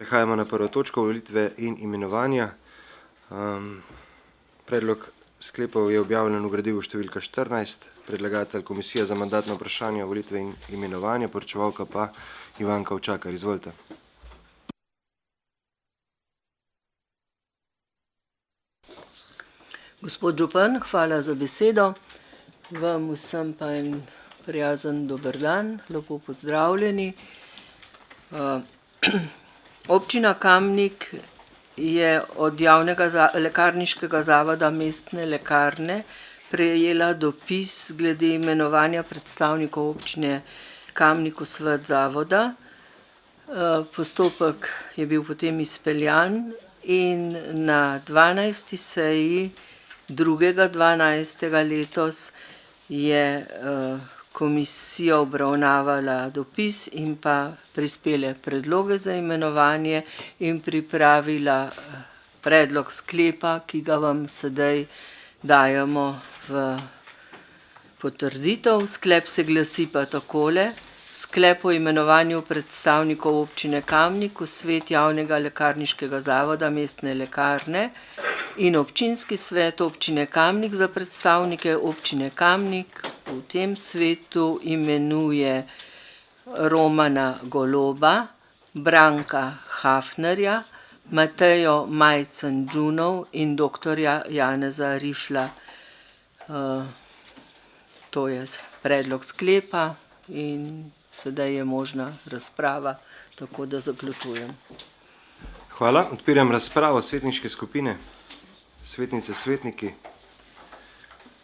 Prehajamo na prvo točko, volitve in imenovanja. Predlog sklepov je objavljen v gradivu številka 14, predlagatelj Komisija za mandatno vprašanje, volitve in imenovanja, poročevalka pa Ivanka Ovčakar. Izvolite. Gospod župan, hvala za besedo. Vam vsem pa en prijazen dober dan, lepo pozdravljeni. Občina Kamnik je od javnega lekarniškega zavoda mestne lekarne prejela dopis glede imenovanja predstavnikov občine Kamnik v svet zavoda. Postopek je bil potem izpeljan in na 12. seji 2.12. letos je komisija obravnavala dopis in pa prispele predloge za imenovanje in pripravila predlog sklepa, ki ga vam sedaj dajemo v potrditev. Sklep se glasi pa takole: sklep o imenovanju predstavnikov občine Kamnik v svet javnega lekarniškega zavoda mestne lekarne in občinski svet občine Kamnik za predstavnike občine Kamnik v tem svetu imenuje Romana Goloba, Branka Hafnerja, Matejo Majcen-Đunov in doktorja Janeza Rifla. To je predlog sklepa in sedaj je možna razprava, tako da zaključujem. Hvala. Odpiram razpravo svetniške skupine. Svetnice, svetniki?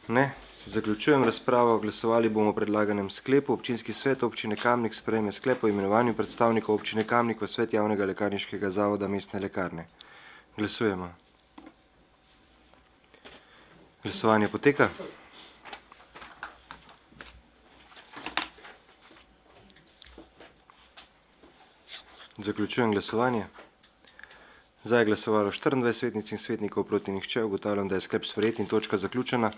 Ne. Zaključujem razpravo. Glasovali bomo o predlaganem sklepu. Občinski svet občine Kamnik sprejme sklep o imenovanju predstavnikov občine Kamnik v svet javnega lekarniškega zavoda mestne lekarne. Glasujemo. Glasovanje poteka. Zaključujem glasovanje. Za je glasovalo 24 svetnic in svetnikov, proti nihče. Ugotavljam, da je sklep sprejet in točka zaključena.